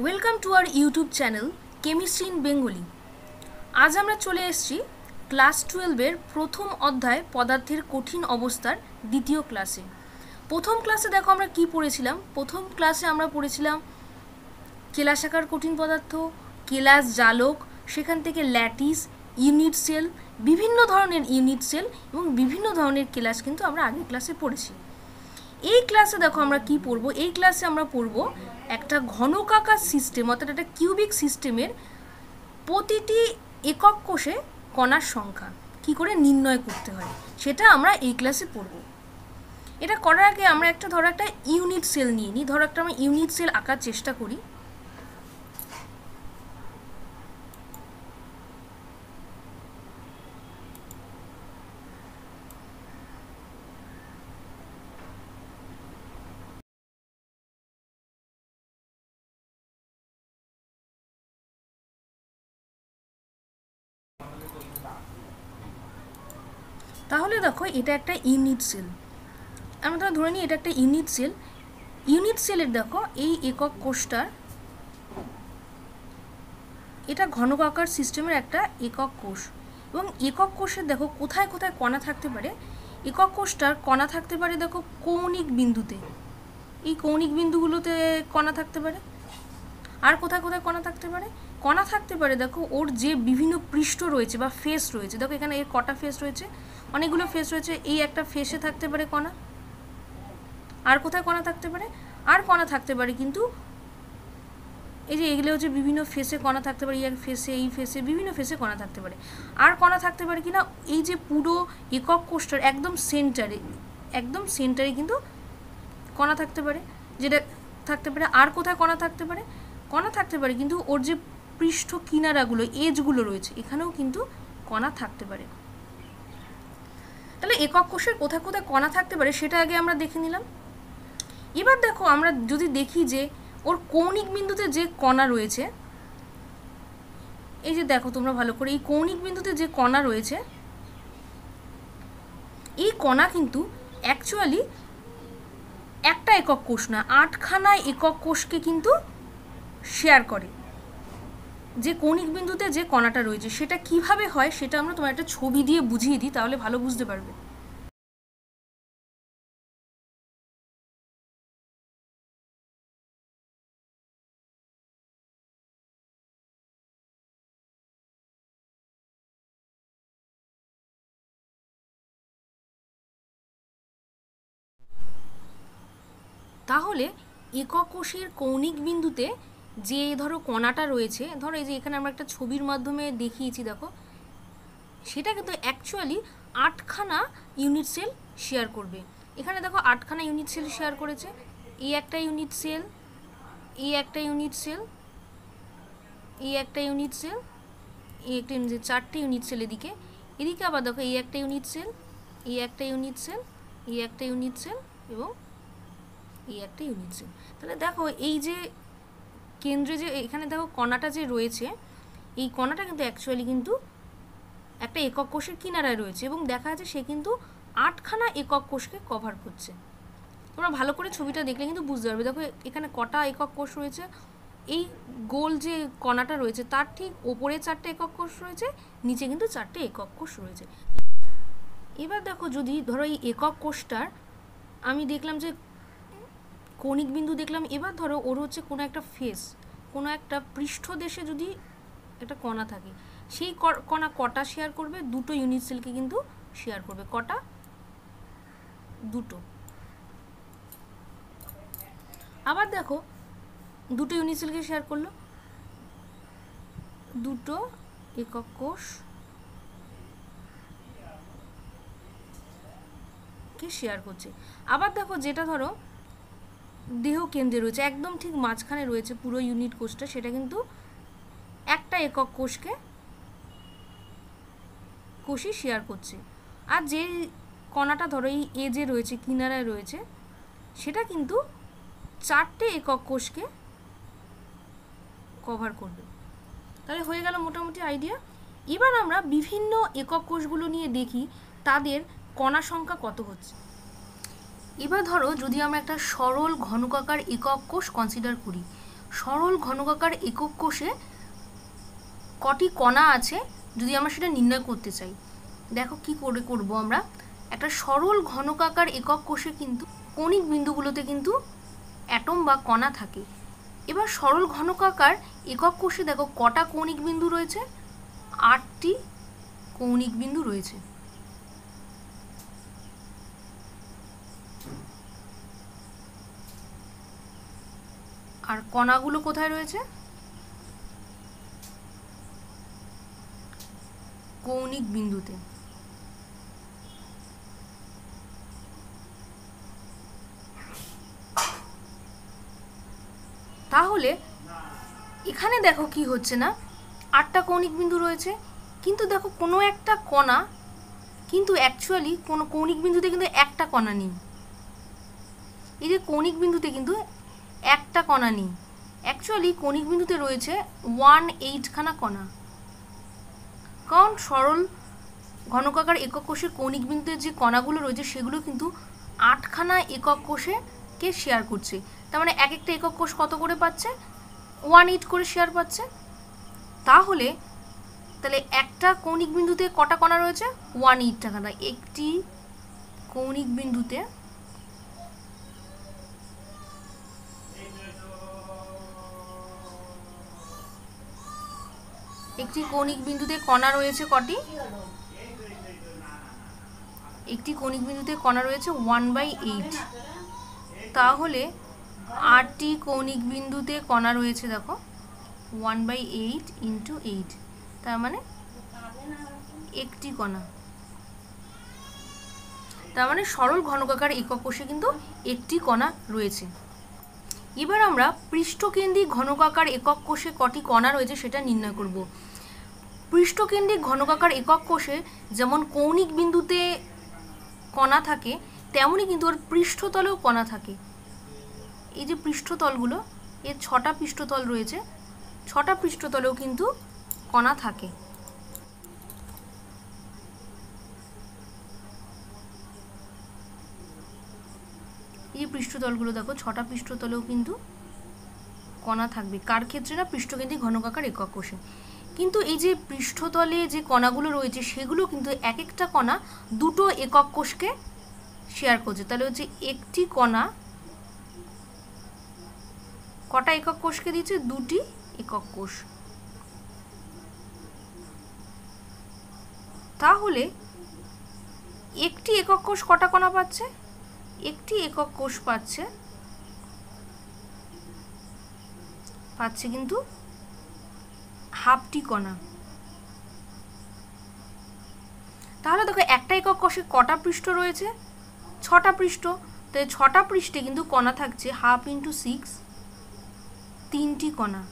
Welcome to our YouTube channel chemistry in Bengali. আজ আমরা চলে এসেছি ক্লাস 12-এর প্রথম অধ্যায় পদার্থের কঠিন অবস্থার দ্বিতীয় ক্লাসে। প্রথম ক্লাসে দেখো আমরা কি পড়েছিলাম। প্রথম ক্লাসে আমরা পড়েছিলাম কেলাসাকার কঠিন পদার্থ, কেলাস জালক, সেখান থেকে ল্যাটিস, ইউনিট সেল, বিভিন্ন ধরনের ইউনিট সেল এবং বিভিন্ন ধরনের কেলাস কিন্তু আমরা আগের ক্লাসে পড়েছি। এই ক্লাসে দেখো আমরা কি পড়ব। এই ক্লাসে আমরা পড়ব একটা ঘনকাকার সিস্টেম অর্থাৎ একটা কিউবিক সিস্টেমের প্রতিটি একক কোষে কণার সংখ্যা কি করে নির্ণয় করতে হয় সেটা আমরা এই ক্লাসে পড়ব। এটা করার আগে আমরা একটা ইউনিট সেল নিয়ে নিই। ধরো একটা আমরা ইউনিট সেল আঁকার চেষ্টা করি। তাহলে দেখো এটা একটা ইউনিট সেল। আমরা ধরে নিই এটা একটা ইউনিট সেল। ইউনিট সেলের দেখো এই একক কোষটার এটা ঘনকাকার সিস্টেমের একটা একক কোষ এবং একক কোষের দেখো কোথায় কোথায় কণা থাকতে পারে। একক কোষটার কণা থাকতে পারে দেখো কৌণিক বিন্দুতে, এই কৌণিক বিন্দুগুলোতে কণা থাকতে পারে। আর কোথায় কোথায় কণা থাকতে পারে? কণা থাকতে পারে দেখো ওর যে বিভিন্ন পৃষ্ঠ রয়েছে বা ফেস রয়েছে। দেখো এখানে এর কটা ফেস রয়েছে, অনেকগুলো ফেস রয়েছে। এই একটা ফেসে থাকতে পারে কণা। আর কোথায় কণা থাকতে পারে? আর কণা থাকতে পারে কিন্তু এই যে এগুলো হচ্ছে বিভিন্ন ফেসে কণা থাকতে পারে। এই ফেসে, এই ফেসে, বিভিন্ন ফেসে কণা থাকতে পারে। আর কণা থাকতে পারে কিনা এই যে পুরো একক কোষটার একদম সেন্টারে কিন্তু কণা থাকতে পারে, যেটা থাকতে পারে। আর কোথায় কণা থাকতে পারে? কণা থাকতে পারে কিন্তু ওর যে পৃষ্ঠ কিনারাগুলো, এজগুলো রয়েছে, এখানেও কিন্তু কণা থাকতে পারে। তাহলে একক কোষের কোথায় কোথায় কণা থাকতে পারে সেটা আগে আমরা দেখে নিলাম। এবার দেখো আমরা যদি দেখি যে ওর কৌণিক বিন্দুতে যে কণা রয়েছে, এই যে দেখো তোমরা ভালো করে, এই কৌণিক বিন্দুতে যে কণা রয়েছে, এই কণা কিন্তু অ্যাকচুয়ালি একটা একক কোষ না, 8খানা একক কোষকে কিন্তু শেয়ার করে। যে কৌণিক বিন্দুতে যে কণাটা রয়েছে সেটা কিভাবে হয় সেটা আমরা তোমার একটা ছবি দিয়ে বুঝিয়ে দিই, তাহলে ভালো বুঝতে পারবে। তাহলে একক কোষের কৌণিক বিন্দুতে যে ধরো কণাটা রয়েছে, ধরো এই যে এখানে আমরা একটা ছবির মাধ্যমে দেখিয়েছি দেখো, সেটা কিন্তু অ্যাকচুয়ালি 8খানা ইউনিট সেল শেয়ার করবে। এখানে দেখো 8খানা ইউনিট সেল শেয়ার করেছে। এই একটা ইউনিট সেল, এই একটা ইউনিট সেল, এই একটা ইউনিট সেল, এই একটা ইউনিট সেল, 4টে ইউনিট সেল এদিকে। এদিকে আবার দেখো এই একটা ইউনিট সেল, এই একটা ইউনিট সেল, এই একটা ইউনিট সেল এবং এই একটা ইউনিট সেল। তাহলে দেখো এই যে কেন্দ্রে যে এখানে দেখো কণাটা যে রয়েছে, এই কণাটা কিন্তু অ্যাকচুয়ালি কিন্তু একটা একক কোষের কিনারায় রয়েছে এবং দেখা যাচ্ছে সে কিন্তু 8খানা একক কোষকে কভার করছে। তোমরা ভালো করে ছবিটা দেখলে কিন্তু বুঝতে পারবে। দেখো এখানে কটা একক কোষ রয়েছে, এই গোল যে কণাটা রয়েছে তার ঠিক ওপরে 4টে একক কোষ রয়েছে, নিচে কিন্তু 4টে একক কোষ রয়েছে। এবার দেখো যদি ধরো এই একক কোষটার আমি দেখলাম যে কৌণিক বিন্দু দেখলাম, এবার ধরো ওর হচ্ছে কোনো একটা ফেস, কোনো একটা পৃষ্ঠদেশে যদি একটা কণা থাকে, সেই কণা কটা শেয়ার করবে? দুটো ইউনিট সেলকে কিন্তু শেয়ার করবে। কটা? দুটো। আবার দেখো দুটো ইউনিট সেলকে শেয়ার করলো, দুটো একক কোষ কে শেয়ার করছে। আবার দেখো যেটা ধরো দেহ কেন্দ্রে রয়েছে, একদম ঠিক মাঝখানে রয়েছে পুরো ইউনিট কোষটা, সেটা কিন্তু একটা একক কোষই শেয়ার করছে। আর যে কণাটা ধরো এই এ যে রয়েছে, কিনারায় রয়েছে, সেটা কিন্তু 4টে একক কোষকে কভার করবে। তাহলে হয়ে গেল মোটামুটি আইডিয়া। এবার আমরা বিভিন্ন একক কোষগুলো নিয়ে দেখি তাদের কণা সংখ্যা কত হচ্ছে। এবার ধরো যদি আমরা একটা সরল ঘনকাকার একক কোষ কনসিডার করি, সরল ঘনকাকার একক কোষে কটি কণা আছে যদি আমরা সেটা নির্ণয় করতে চাই। দেখো কি করে করব আমরা। একটা সরল ঘনকাকার একক কোষে কিন্তু কৌণিক বিন্দুগুলোতে কিন্তু অ্যাটম বা কণা থাকে। এবার সরল ঘনকাকার একক কোষে দেখো কটা কৌণিক বিন্দু রয়েছে, 8টি কৌণিক বিন্দু রয়েছে। আর কণাগুলো কোথায় রয়েছে? কৌণিক বিন্দুতে। তাহলে এখানে দেখো কি হচ্ছে না, 8টা কৌণিক বিন্দু রয়েছে, কিন্তু দেখো কোনো একটা কণা কিন্তু অ্যাকচুয়ালি কোনো কৌণিক বিন্দুতে কিন্তু একটা কণা নেই। এই যে কৌণিক বিন্দুতে কিন্তু একটা কণা নেই, অ্যাকচুয়ালি কৌণিক বিন্দুতে রয়েছে 1/8খানা কণা। কারণ সরল ঘনকাকার একক কোষের কৌণিক বিন্দুতে যে কণাগুলো রয়েছে সেগুলো কিন্তু 8খানা একক কোষকে শেয়ার করছে। তার মানে এক একটা একক কোষ কত করে পাচ্ছে? 1/8 করে শেয়ার পাচ্ছে। তাহলে একটা কৌণিক বিন্দুতে কটা কণা রয়েছে? 1/8টা কণা। একটি কৌণিক বিন্দুতে কণা রয়েছে কটি? একটি কৌণিক বিন্দুতে কণা রয়েছে 1/8। তাহলে 8টি কৌণিক বিন্দুতে কণা রয়েছে দেখো 1/8 × 8, তার মানে একটি কণা। তার মানে সরল ঘনকাকার একক কোষে কিন্তু একটি কণা রয়েছে। এবার আমরা পৃষ্ঠকেন্দ্রিক ঘনকাকার একক কোষে কটি কণা রয়েছে সেটা নির্ণয় করব। পৃষ্ঠকেন্দ্রিক ঘনকাকার একক কোষে যেমন কৌণিক বিন্দুতে কণা থাকে তেমনই কিন্তু ওর পৃষ্ঠতলেও কণা থাকে। এই যে পৃষ্ঠতলগুলো, এর 6টা পৃষ্ঠতল রয়েছে, 6টা পৃষ্ঠতলেও কিন্তু কণা থাকে। এই পৃষ্ঠতলগুলো দেখো, 6টা পৃষ্ঠতলেও কিন্তু কণা থাকবে। কার ক্ষেত্রে? না, পৃষ্ঠকেন্দ্রিক ঘনকাকার একক কোষে। কিন্তু এই যে পৃষ্ঠতলে যে কণাগুলো রয়েছে সেগুলো কিন্তু এক একটা কণা দুটো একক কোষকে শেয়ার করছে। তাহলে হচ্ছে একটি কণা কটা একক কোষকে দিচ্ছে? 2টি একক কোষ। তাহলে একটি একক কোষ কটা কণা পাচ্ছে? একটি একক কোষ পাচ্ছে কিন্তু হাফটি কণা। তাহলে দেখো একটা একক কোষে কটা পৃষ্ঠ রয়েছে? 6টা পৃষ্ঠ। তাই 6টা পৃষ্ঠে কিন্তু কণা থাকছে 1/2 × 6, 3টি কণা।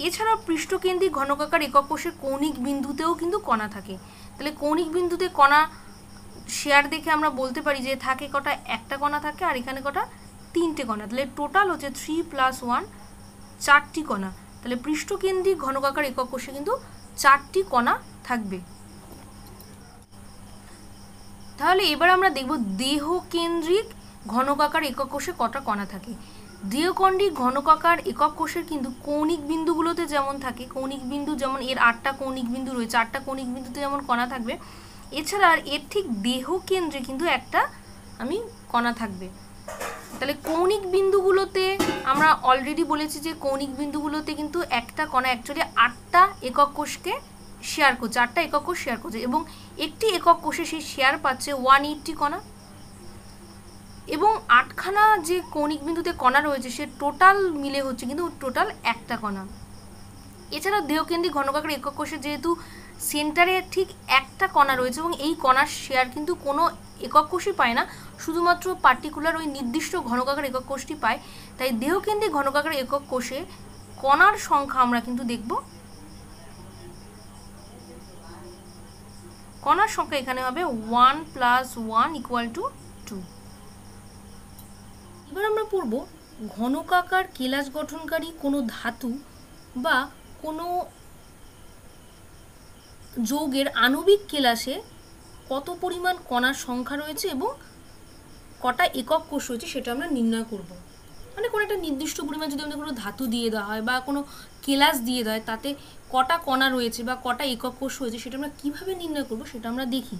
এছাড়াও পৃষ্ঠকেন্দ্রিক ঘনকাকার একক কোষের কৌণিক বিন্দুতেও কিন্তু কণা থাকে। তাহলে কৌণিক বিন্দুতে কণা শেয়ার দেখে আমরা বলতে পারি যে থাকে কটা? একটা কণা থাকে, আর এখানে কটা? 3টে কণা। তাহলে টোটাল হচ্ছে 3 + 1, 4টি কণা। তাহলে পৃষ্ঠকেন্দ্রিক ঘনকাকার একক কোষে কিন্তু 4টি কণা থাকবে। তাহলে এবার আমরা দেখব দেহকেন্দ্রিক ঘনকাকার একক কোষে কটা কণা থাকে। দেহকেন্দ্রিক ঘনকাকার একক কোষের কিন্তু কৌণিক বিন্দুগুলোতে যেমন থাকে, কৌণিক বিন্দু যেমন এর 8টা কৌণিক বিন্দু রয়েছে, 8টা কৌণিক বিন্দুতে যেমন কণা থাকবে, এছাড়া এর ঠিক দেহকেন্দ্রে কিন্তু একটা কণা থাকবে। তাহলে কৌণিক বিন্দুগুলোতে আমরা অলরেডি বলেছি যে কৌণিক বিন্দুগুলোতে কিন্তু একটা কণা অ্যাকচুয়ালি 8টা একক কোষকে শেয়ার করছে, 8টা একক কোষ শেয়ার করছে, এবং একটি একক কোষে সেই শেয়ার পাচ্ছে 1/8টি কণা। এবং 8খানা যে কৌণিক বিন্দুতে কণা রয়েছে সে টোটাল মিলে হচ্ছে কিন্তু টোটাল একটা কণা। এছাড়া দেহকেন্দ্রিক ঘনকাকার একক কোষে যেহেতু সেন্টারে ঠিক একটা কণা রয়েছে এবং এই কণার শেয়ার কিন্তু কোনো একক কোষই পায় না, শুধুমাত্র পার্টিকুলার ওই নির্দিষ্ট ঘনকাকার একক কোষটি পায়। তাই দেহকেন্দ্রিক ঘনকাকার একক কোষে কণার সংখ্যা আমরা কিন্তু দেখব, কণার সংখ্যা এখানে হবে 1 + 1 = 2। এবার আমরা পড়ব ঘনকাকার কেলাস গঠনকারী কোনো ধাতু বা কোনো যৌগের আণবিক কেলাসে কত পরিমাণ কণার সংখ্যা রয়েছে এবং কটা একক কোষ রয়েছে সেটা আমরা নির্ণয় করব। মানে কোনো একটা নির্দিষ্ট পরিমাণ যদি আমাদের কোনো ধাতু দিয়ে দেওয়া হয় বা কোনো কেলাস দিয়ে দেওয়া হয়, তাতে কটা কণা রয়েছে বা কটা একক কোষ রয়েছে সেটা আমরা কীভাবে নির্ণয় করবো সেটা আমরা দেখি।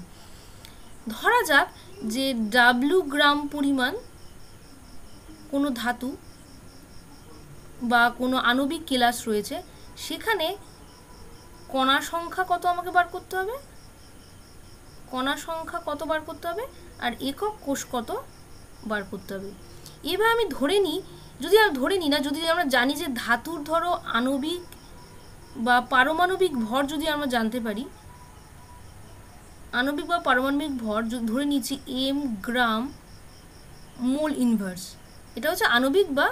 ধরা যাক যে ডাব্লিউ গ্রাম পরিমাণ কোনো ধাতু বা কোনো আণবিক কেলাস রয়েছে, সেখানে কণা সংখ্যা কত আমাকে বার করতে হবে, কণা সংখ্যা কত বার করতে হবে, আর একক কোষ কত বার করতে হবে। এবার আমি ধরে নিই, যদি আমি ধরে নিই না, যদি আমরা জানি যে ধাতুর ধরো আণবিক বা পারমাণবিক ভর যদি আমরা জানতে পারি, আণবিক বা পারমাণবিক ভর ধরে নিচ্ছি এম গ্রাম মোল ইনভার্স, এটা হচ্ছে আণবিক বা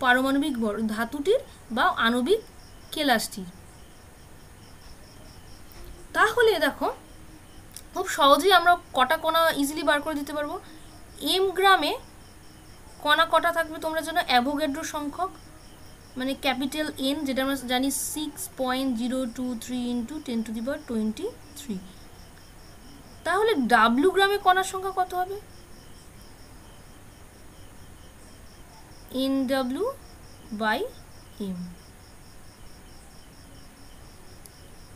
পারমাণবিক ভর ধাতুটির বা আণবিক কেলাসটির। তাহলে দেখো খুব সহজেই আমরা কটা কণা ইজিলি বার করে দিতে পারবো। এম গ্রামে কণা কটা থাকবে তোমরা জানো, অ্যাভোগাড্রো সংখ্যক, মানে ক্যাপিটাল এন, যেটা আমরা জানি 6.023 ইন্টু 10⁻23। তাহলে ডাব্লিউ গ্রামে কণার সংখ্যা কত হবে, NW/M।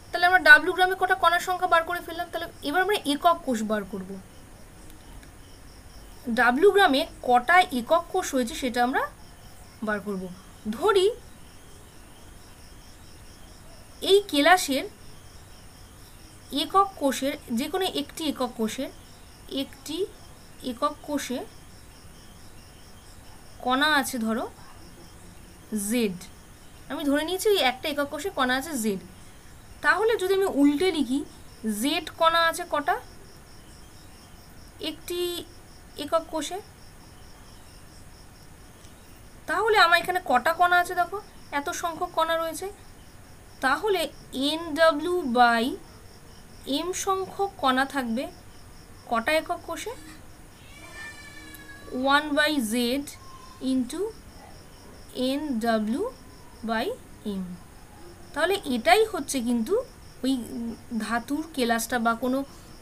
তাহলে আমরা ডাব্লিউ গ্রামে কটা কণার সংখ্যা বার করে ফেললাম। তাহলে এবার আমরা একক কোষ বার করব। ডাব্লিউ গ্রামে কটা একক কোষ হয়েছে সেটা আমরা বার করব। ধরি এই কেলাসের একক কোষের যে কোনো একটি একক কোষে কণা আছে ধরো জেড। আমি ধরে নিয়েছি ওই একটা একক কোষে কণা আছে জেড। তাহলে যদি আমি উল্টে লিখি, জেড কণা আছে কটা একটি একক কোষে, তাহলে আমার এখানে কটা কণা আছে দেখো, এত সংখ্যক কণা রয়েছে। তাহলে NW/M সংখ্যক কণা থাকবে কটা একক কোষে, 1/Z ইন্টু NW/M। তাহলে এটাই হচ্ছে কিন্তু ওই ধাতুর কেলাসটা বা কোনো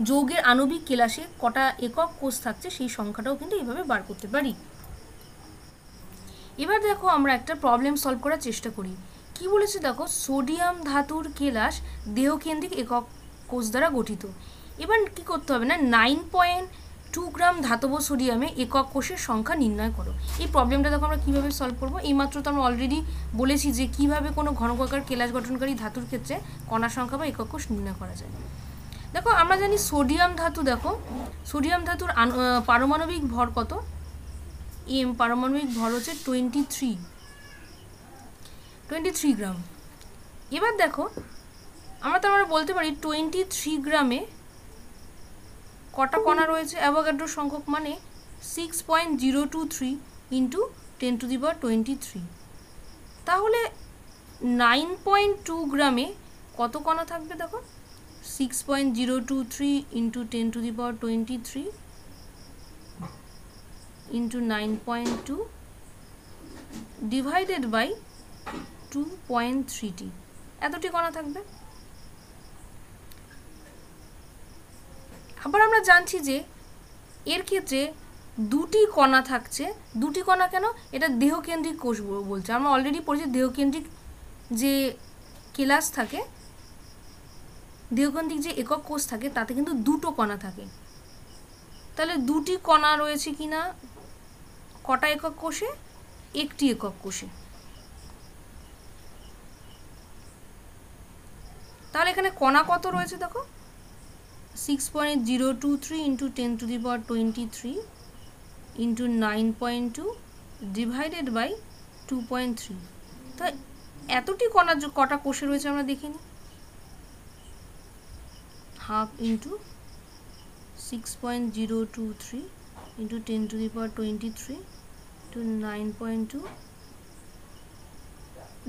যৌগের আণবিক কেলাসে কটা একক কোষ থাকছে সেই সংখ্যাটাও কিন্তু এইভাবে বার করতে পারি। এবার দেখো আমরা একটা প্রবলেম সলভ করার চেষ্টা করি। কি বলেছে দেখো, সোডিয়াম ধাতুর কেলাস দেহকেন্দ্রিক একক কোষ দ্বারা গঠিত। এবার কি করতে হবে না, 9.2 গ্রাম ধাতব সোডিয়ামে একক কোষের সংখ্যা নির্ণয় করো। এই প্রবলেমটা দেখো আমরা কীভাবে সলভ করবো। এইমাত্র তো আমরা অলরেডি বলেছি যে কীভাবে কোনো ঘনকাকার কেলাস গঠনকারী ধাতুর ক্ষেত্রে কণা সংখ্যা বা একক কোষ নির্ণয় করা যায়। দেখো আমরা জানি সোডিয়াম ধাতু, দেখো সোডিয়াম ধাতুর পারমাণবিক ভর কত, এম, পারমাণবিক ভর হচ্ছে 23 গ্রাম। এবার দেখো আমরা বলতে পারি 23 গ্রামে কটা কণা রয়েছে, অ্যাভোগাড্রো সংখ্যক, মানে 6.023 ইন্টু 10⁻23। তাহলে 9.2 গ্রামে কত কণা থাকবে দেখো, 6.023 into 10⁻23 into 9.2 divided by 2.3T, এতটি কণা থাকবে। আবার আমরা জানছি যে এর ক্ষেত্রে দুটি কণা থাকছে। দুটি কণা কেন, এটা দেহকেন্দ্রিক কোষ বলছে। আমরা অলরেডি পড়েছি দেহকেন্দ্রিক যে কেলাস থাকে, দেহকেন্দ্রিক যে একক কোষ থাকে তাতে কিন্তু দুটো কণা থাকে। তাহলে দুটি কণা রয়েছে কিনা কটা একক কোষে, একটি একক কোষে। তাহলে এখানে কণা কত রয়েছে দেখো, 6.023 ইন্টু 10⁻23 ইন্টু 9.2 ডিভাইডেড বাই 2.3। তো এতটি কণা কটা কোষে রয়েছে আমরা দেখে নিই। Half into 6.023 into 10⁻23 to 9.2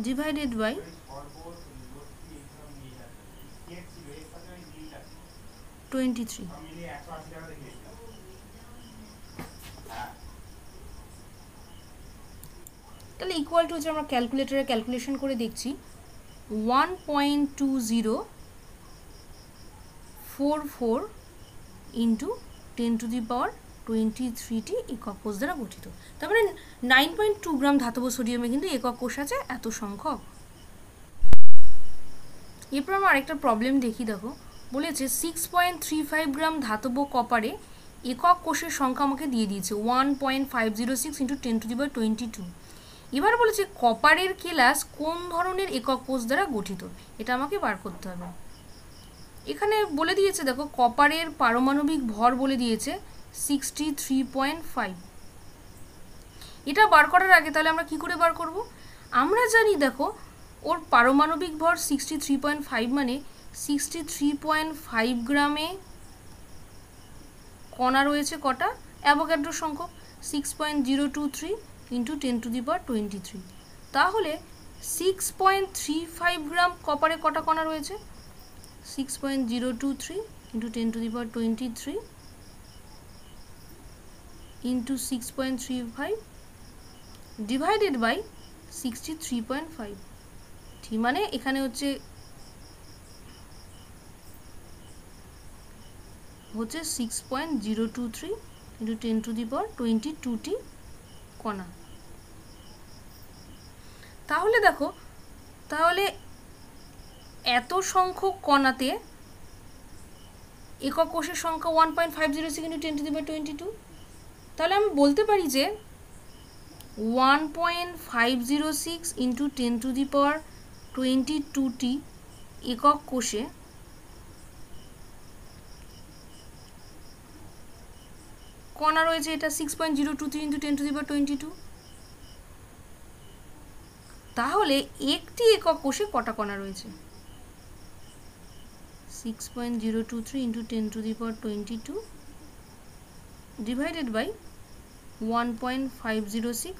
divided by 23। তাহলে ইকুয়াল টু হচ্ছে আমরা ক্যালকুলেটরে ক্যালকুলেশন করে দেখছি 1.2044 ইন্টু 10⁻23 23টি একক কোষ দ্বারা গঠিত। তারপরে 9.2 গ্রাম ধাতব সোডিয়ামে কিন্তু একক কোষ আছে এত সংখ্যক। এরপর আমরা আরেকটা প্রবলেম দেখি, দেখো বলেছে 6.35 গ্রাম ধাতব কপারে একক কোষের সংখ্যা আমাকে দিয়ে দিয়েছে 1.506 × 10⁻²২। এবার বলেছে কপারের কেলাস কোন ধরনের একক কোষ দ্বারা গঠিত, এটা আমাকে বার করতে হবে। এখানে বলে দিয়েছে দেখো কপারের পারমাণবিক ভর বলে দিয়েছে 63.5। এটা বার করার আগে তাহলে আমরা কি করে বার করব? আমরা জানি দেখো ওর পারমাণবিক ভর 63.5 মানে 63.5 গ্রামে কণা রয়েছে কটা? অ্যাভোগাড্রো সংখ্যক 6.023 × 10⁻23। তাহলে 6.35 গ্রাম কপারে কটা কণা রয়েছে? 6.023 × 10⁻23 × 6.35 ডিভাইডেড বাই 63.5। ঠিক মানে এখানে হচ্ছে 6.023 × 10⁻22টি কণা। তাহলে দেখো তাহলে এত সংখ্যক কণাতে একক কোষের সংখ্যা 1.506 × 10⁻22। তাহলে আমি বলতে পারি যে 1.506 × 10⁻22টি একক কোষে কণা রয়েছে এটা 6.023 × 10⁻22। তাহলে একটি একক কোষে কটা কণা রয়েছে? 6.023 × 10⁻22 ডিভাইডেড বাই 1.506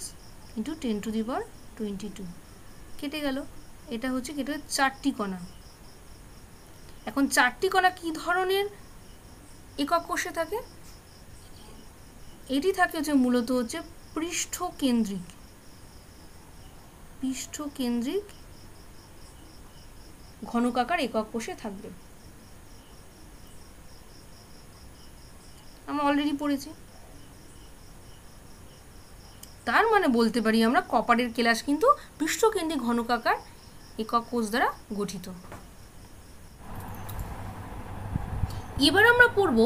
× 10⁻22 কেটে গেল। এটা হচ্ছে কেটে 4টি কণা। এখন 4টি কণা কি ধরনের একক কোষে থাকে? এটি থাকে হচ্ছে মূলত হচ্ছে পৃষ্ঠকেন্দ্রিক ঘনকাকার একক কোষে থাকবে। আমরা অলরেডি পড়েছি। তার মানে বলতে পারি আমরা কপারের কেলাস কিন্তু পৃষ্ঠকেন্দ্রিক ঘনকাকার একক কোষ দ্বারা গঠিত। এবার আমরা পড়ব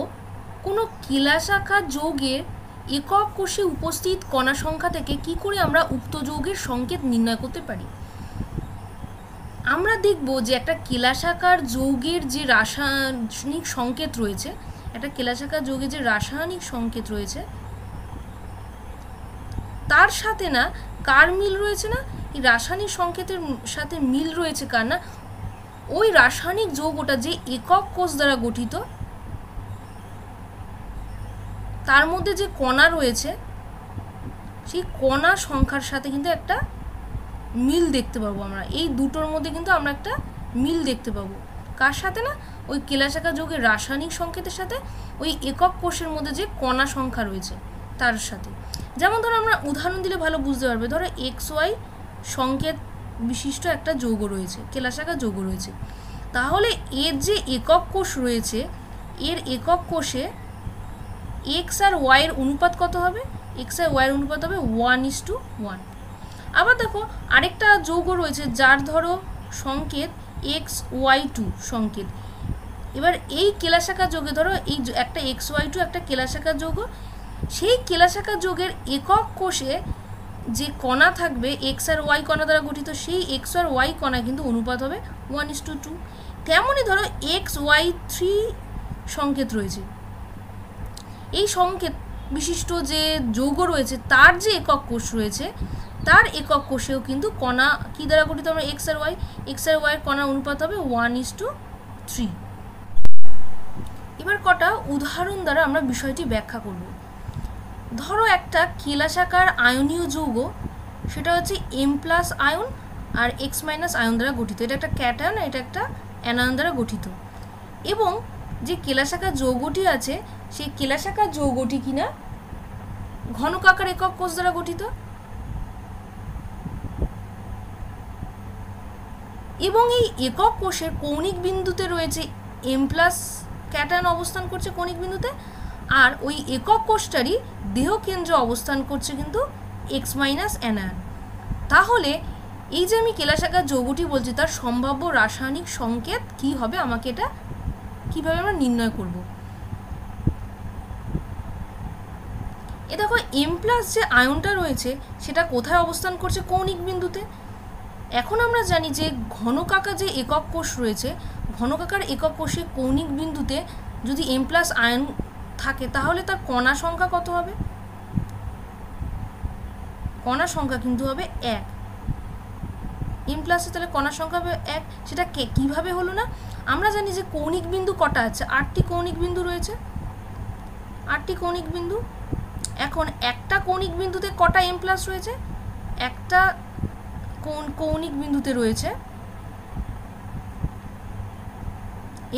কোনো কেলাসাখা যৌগের একক কোষে উপস্থিত কণা সংখ্যা থেকে কি করে আমরা উক্ত যৌগের সংকেত নির্ণয় করতে পারি। আমরা দেখব যে একটা কেলাসাকার যৌগের যে রাসায়নিক সংকেত রয়েছে, তার সাথে না কার মিল রয়েছে? না এই রাসায়নিক সংকেতের সাথে মিল রয়েছে কার? না ওই রাসায়নিক যৌগটা যে একক কোষ দ্বারা গঠিত তার মধ্যে যে কণা রয়েছে সেই কণা সংখ্যার সাথে কিন্তু একটা মিল দেখতে পাবো আমরা। এই দুটোর মধ্যে কিন্তু আমরা একটা মিল দেখতে পাবো। কার সাথে? না ওই কেলাসাকা যৌগের রাসায়নিক সংকেতের সাথে ওই একক কোষের মধ্যে যে কণা সংখ্যা রয়েছে তার সাথে। যেমন ধরো আমরা উদাহরণ দিলে ভালো বুঝতে পারবে। ধরো XY সংকেত বিশিষ্ট একটা যৌগ রয়েছে, কেলাসাকা যৌগ রয়েছে। তাহলে এর যে একক কোষ রয়েছে, এর একক কোষে x আর y এর অনুপাত কত হবে? x আর y এর অনুপাত হবে 1:1। আবার দেখো আরেকটা যৌগ রয়েছে যার ধরো সংকেত XY2 সংকেত। এবার এই কেলাসাকা যৌগে ধরো এই একটা XY2 একটা কেলাসাকা যৌগ, সেই কেলাসাকা যৌগের একক কোষে যে কণা থাকবে x আর y কণা দ্বারা গঠিত, সেই x আর y কণা কিন্তু অনুপাত হবে 1:2। তেমনই ধরো XY3 সংকেত রয়েছে, এই সংকেত বিশিষ্ট যে যৌগ রয়েছে তার যে একক কোষ রয়েছে তার একক কোষেও কিন্তু কণা কি দ্বারা গঠিত? আমরা x আর y এর কণার অনুপাত হবে 1:3। এবার কটা উদাহরণ দ্বারা আমরা বিষয়টি ব্যাখ্যা করব। ধরো একটা কেলাসাকার আয়নীয় যৌগ, সেটা হচ্ছে M+ আয়ন আর X- আয়ন দ্বারা গঠিত। এটা একটা ক্যাটায়ন, এটা একটা অ্যানায়ন দ্বারা গঠিত। এবং যে কেলাসাকা যৌগটি আছে সেই কেলাসাকা যৌগটি কিনা ঘনকাকার একক কোষ দ্বারা গঠিত। এবং এই একক কোষের কৌণিক বিন্দুতে রয়েছে M+ ক্যাটায়ন অবস্থান করছে কৌণিক বিন্দুতে, আর ওই একক কোষটারই দেহ কেন্দ্রে অবস্থান করছে কিন্তু এক্স মাইনাস অ্যানায়ন। তাহলে এই যে আমি কেলাসাকার যৌগটি বলছি তার সম্ভাব্য রাসায়নিক সংকেত কি হবে, আমাকে এটা কিভাবে আমরা নির্ণয় করব। এ দেখো এম প্লাস যে আয়নটা রয়েছে সেটা কোথায় অবস্থান করছে, কৌণিক বিন্দুতে। এখন আমরা জানি যে ঘনকাকার যে একক কোষ রয়েছে, ঘনকাকার একক কোষে কৌণিক বিন্দুতে যদি এম প্লাস আয়ন থাকে তাহলে তার কণা সংখ্যা কত হবে, কণা সংখ্যা কিন্তু হবে 1। এম প্লাসে তাহলে কণার সংখ্যা হবে 1। সেটা কিভাবে হলো না, আমরা জানি যে কৌণিক বিন্দু কটা আছে, 8টি কৌণিক বিন্দু রয়েছে, 8টি কৌণিক বিন্দু। এখন একটা কৌণিক বিন্দুতে কটা এম প্লাস রয়েছে, একটা কৌণিক বিন্দুতে রয়েছে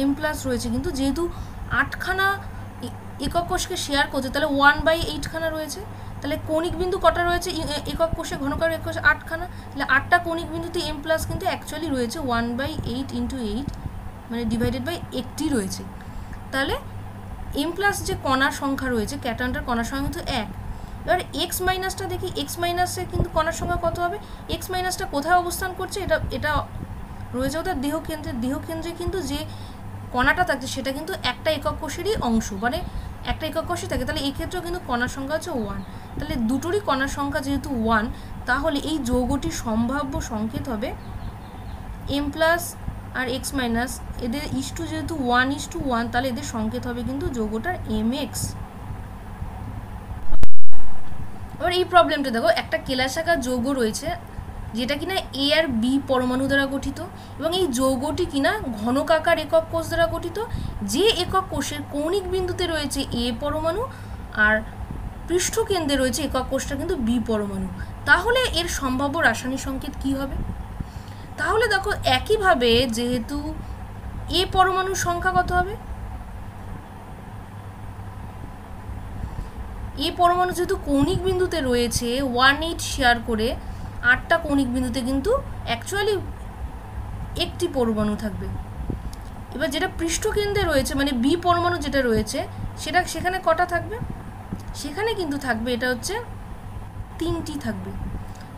এম প্লাস রয়েছে, কিন্তু যেহেতু 8খানা একক কোষকে শেয়ার করছে তাহলে 1/8খানা রয়েছে। তাহলে কৌণিক বিন্দু কটা রয়েছে একক কোষে, ঘনকার একক কোষে 8খানা, তাহলে 8টা কৌণিক বিন্দুতে এম প্লাস কিন্তু অ্যাকচুয়ালি রয়েছে 1/8 × 8 মানে ডিভাইডেড বাই 1টি রয়েছে। তাহলে এম প্লাস যে কণার সংখ্যা রয়েছে, ক্যাটায়নটার কণার সংখ্যা কিন্তু 1। এবার এক্স মাইনাসটা দেখি, এক্স মাইনাসে কিন্তু কণার সংখ্যা কত হবে, এক্স মাইনাসটা কোথায় অবস্থান করছে, এটা রয়েছে ওদের দেহ কেন্দ্রে। দেহ কেন্দ্রে কিন্তু যে কণাটা থাকছে সেটা কিন্তু একটা একক কোষেরই অংশ, মানে একটা একক কোষে থাকে। তাহলে এই ক্ষেত্রেও কিন্তু কণার সংখ্যা হচ্ছে 1। তাহলে দুটোরই কণার সংখ্যা যেহেতু 1, তাহলে এই যৌগটির সম্ভাব্য সংকেত হবে এম প্লাস আর এক্স মাইনাস, এদের ইস্টু যেহেতু 1:1, তাহলে এদের সংকেত হবে কিন্তু যৌগটার mx। এবার এই প্রবলেমটা দেখো, একটা কেলাসাকার যৌগ রয়েছে যেটা কিনা এ আর বি পরমাণু দ্বারা গঠিত, এবং এই যৌগটি কিনা ঘনকাকার একক কোষ দ্বারা গঠিত। যে একক কোষের কৌণিক বিন্দুতে রয়েছে এ পরমাণু আর পৃষ্ঠকেন্দ্রে রয়েছে একক কোষটা কিন্তু বি পরমাণু, তাহলে এর সম্ভাব্য রাসায়নিক সংকেত কি হবে। তাহলে দেখো একইভাবে যেহেতু এ পরমাণুর সংখ্যা কত হবে, এ পরমাণু যেহেতু কৌণিক বিন্দুতে রয়েছে 1/8 শেয়ার করে 8টা কৌণিক বিন্দুতে কিন্তু অ্যাকচুয়ালি একটি পরমাণু থাকবে। এবার যেটা পৃষ্ঠকেন্দ্রে রয়েছে মানে বি পরমাণু যেটা রয়েছে সেখানে কটা থাকবে, সেখানে কিন্তু থাকবে এটা হচ্ছে 3টি থাকবে।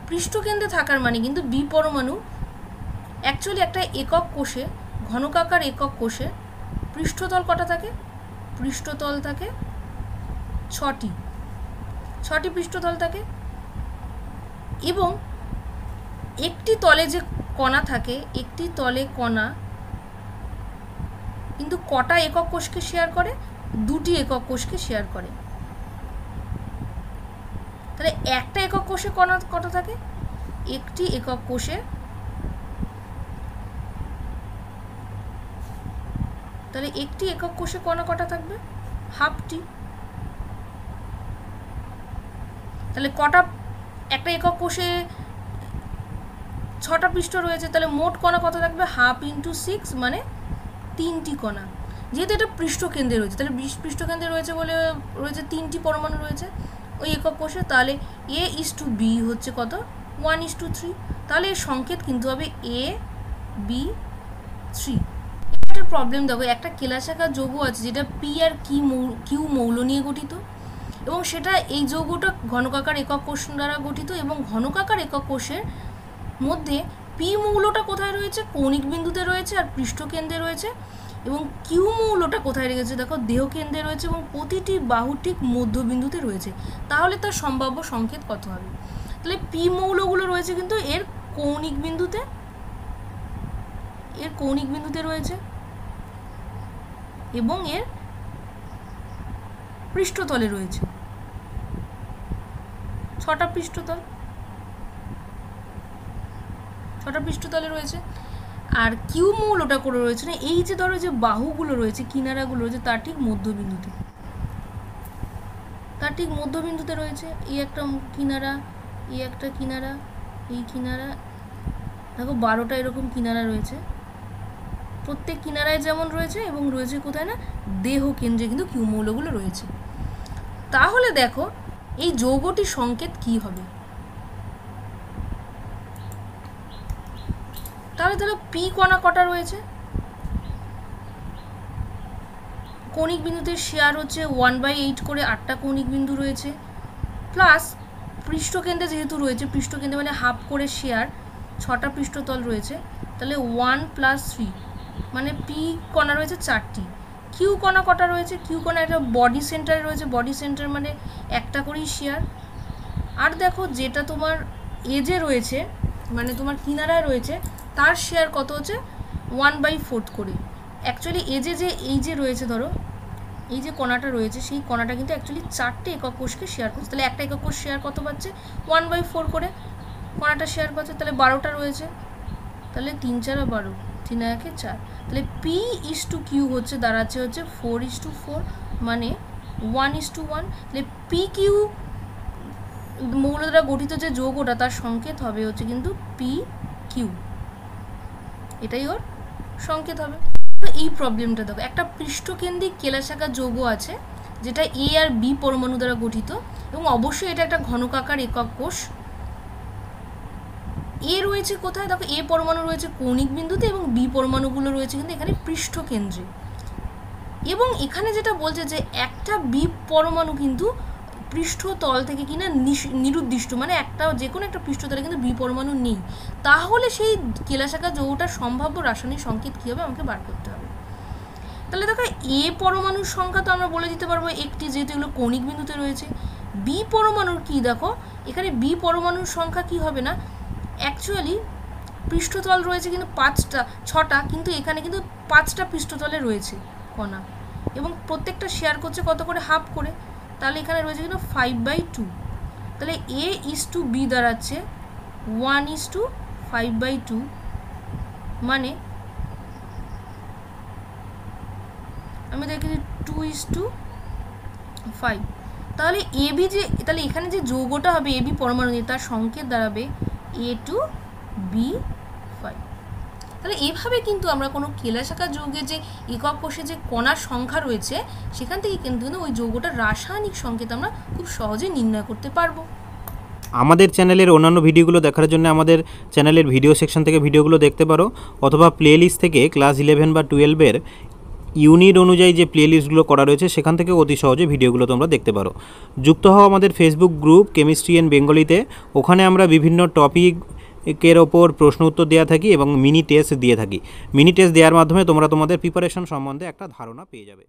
পৃষ্ঠকেন্দ্রে থাকার মানে কিন্তু বি পরমাণু অ্যাকচুয়ালি একটা একক কোষে, ঘনকাকার একক কোষে পৃষ্ঠতল কটা থাকে, পৃষ্ঠতল থাকে 6টি পৃষ্ঠতল থাকে, এবং একটি তলে যে কণা থাকে, একটি তলে কণা কিন্তু কটা একক কোষকে শেয়ার করে, 2টি একক কোষকে শেয়ার করে। তাহলে একটা একক কোষে কণা কটা থাকে, একটি একক কোষে, তাহলে একটি একক কোষে কণা কটা থাকবে, হাফটি। তাহলে কটা, একটা একক কোষে 6টা পৃষ্ঠ রয়েছে, তাহলে মোট কণা কত থাকবে, 1/2 × 6 মানে 3টি কণা। যেহেতু এটা পৃষ্ঠকেন্দ্রে রয়েছে, তাহলে পৃষ্ঠকেন্দ্রে রয়েছে বলে রয়েছে 3টি পরমাণু রয়েছে ওই একক কোষে, তাহলে A:B হচ্ছে কত, 1:3। তাহলে এর সংকেত কিন্তু হবে AB3। একটা প্রবলেম দেখো, একটা কেলাসাকার যৌগ আছে যেটা পি আর কিউ মৌল নিয়ে গঠিত, এবং সেটা এই যৌগটা ঘনকাকার একক কোষ দ্বারা গঠিত, এবং ঘনকাকার একক কোষের মধ্যে পি মৌলটা কোথায় রয়েছে, কৌণিক বিন্দুতে রয়েছে আর পৃষ্ঠকেন্দ্রে রয়েছে, এবং কিউ মৌলটা কোথায় রয়েছে দেখো, দেহ কেন্দ্রে রয়েছে এবং প্রতিটি বাহু ঠিক মধ্যবিন্দুতে রয়েছে। তাহলে তার সম্ভাব্য সংকেত কত হবে। তাহলে পি মৌলগুলো রয়েছে কিন্তু এর কৌণিক বিন্দুতে রয়েছে এবং এর পৃষ্ঠতলে রয়েছে 6টা পৃষ্ঠতলে রয়েছে। আর কিউ মৌলটা করে রয়েছে না, এই যে ধরো যে বাহুগুলো রয়েছে, কিনারাগুলো রয়েছে তার ঠিক মধ্যবিন্দুতে রয়েছে। এই একটা কিনারা, এই একটা কিনারা, এই কিনারা, দেখো 12টা এরকম কিনারা রয়েছে, প্রত্যেক কিনারায় যেমন রয়েছে, এবং রয়েছে কোথায় না, দেহ কেন্দ্রে কিন্তু কিউ মৌলগুলো রয়েছে। তাহলে দেখো এই যৌগটির সংকেত কি হবে। তাহলে ধরো পি কণা কটা রয়েছে, কৌণিক বিন্দুতে শেয়ার হচ্ছে 1/8 করে 8টা কৌণিক বিন্দু রয়েছে, প্লাস পৃষ্ঠকেন্দ্রে যেহেতু রয়েছে, পৃষ্ঠকেন্দ্রে মানে হাফ করে শেয়ার 6টা পৃষ্ঠতল রয়েছে, তাহলে 1 + 3 মানে পি কণা রয়েছে 4টি। কিউ কণা কটা রয়েছে? কিউ কণা একটা বডি সেন্টারে রয়েছে, বডি সেন্টার মানে একটা করেই শেয়ার। আর দেখো যেটা তোমার এজে রয়েছে মানে তোমার কিনারায় রয়েছে তার শেয়ার কত হচ্ছে 1/4 করে। অ্যাকচুয়ালি এজে যে এই যে রয়েছে ধরো এই যে কণাটা রয়েছে সেই কণাটা কিন্তু অ্যাকচুয়ালি 4টে একক কোষকে শেয়ার করছে, তাহলে একটা একক কোষ শেয়ার কত পাচ্ছে 1/4 করে কণাটা শেয়ার পাচ্ছে, তাহলে 12টা রয়েছে, তাহলে 3 4 12 3 1 4, তাহলে P/Q হচ্ছে দাঁড়াচ্ছে হচ্ছে 4:4 মানে 1:1, তাহলে PQ মৌল দ্বারা গঠিত যে যৌগটা তার সংকেত হবে হচ্ছে কিন্তু PQ, এটাই ওর সংকেত হবে। তো এই প্রবলেমটা দেখো, একটা পৃষ্ঠকেন্দ্রিক কেলাসাকার যৌগ আছে যেটা A আর B পরমাণু দ্বারা গঠিত এবং অবশ্যই এটা একটা ঘনকাকার একক কোষ। এ রয়েছে কোথায়? দেখো এ পরমাণু রয়েছে কৌণিক বিন্দুতে এবং বি পরমাণুগুলো রয়েছে কিন্তু এখানে পৃষ্ঠকেন্দ্রে। এবং এখানে যেটা বলছে যে একটা বি পরমাণু কিন্তু পৃষ্ঠতল থেকে কিনা নিরুদ্দিষ্ট, মানে একটা যে কোনো একটা পৃষ্ঠতলে কিন্তু বি পরমাণু নেই, তাহলে সেই কেলাসাকার যৌগটার সম্ভাব্য রাসায়নিক সংকেত কী হবে আমাকে বার করতে হবে। তাহলে দেখো এ পরমাণুর সংখ্যা তো আমরা বলে দিতে পারবো একটি, যেহেতু এগুলো কৌণিক বিন্দুতে রয়েছে। বি পরমাণুর কি দেখো, এখানে বি পরমাণুর সংখ্যা কি হবে না, অ্যাকচুয়ালি পৃষ্ঠতল রয়েছে কিন্তু 6টা, কিন্তু এখানে কিন্তু 5টা পৃষ্ঠতলে রয়েছে কণা এবং প্রত্যেকটা শেয়ার করছে কত করে, হাফ করে, তাহলে এখানে রয়েছে কিন্তু 5/2, তাহলে A/B দাঁড়াচ্ছে 1:5/2 মানে আমি দেখেছি 2:5, তাহলে AB যে, তাহলে এখানে যে যৌগটা হবে AB পরমাণু নিয়ে তার সংকেত দাঁড়াবে A2B5। তাহলে এইভাবে কিন্তু আমরা কোনো কেলাসাকার যৌগের যে একক কোষে যে কণার সংখ্যা রয়েছে সেখান থেকে কিন্তু ওই যৌগটার রাসায়নিক সংকেত আমরা খুব সহজে নির্ণয় করতে পারবো। আমাদের চ্যানেলের অন্যান্য ভিডিওগুলো দেখার জন্য আমাদের চ্যানেলের ভিডিও সেকশন থেকে ভিডিওগুলো দেখতে পারো, অথবা প্লেলিস্ট থেকে ক্লাস 11 বা 12-এর ইউনিট অনুযায়ী যে প্লেলিস্টগুলো করা রয়েছে সেখান থেকে অতি সহজে ভিডিওগুলো তোমরা দেখতে পারো। যুক্ত হও আমাদের ফেসবুক গ্রুপ কেমিস্ট্রি অ্যান্ড বেঙ্গলিতে, ওখানে আমরা বিভিন্ন টপিকের ওপর প্রশ্ন উত্তর দেওয়া থাকি এবং মিনি টেস্ট দিয়ে থাকি। মিনি টেস্ট দেওয়ার মাধ্যমে তোমরা তোমাদের প্রিপারেশন সম্বন্ধে একটা ধারণা পেয়ে যাবে।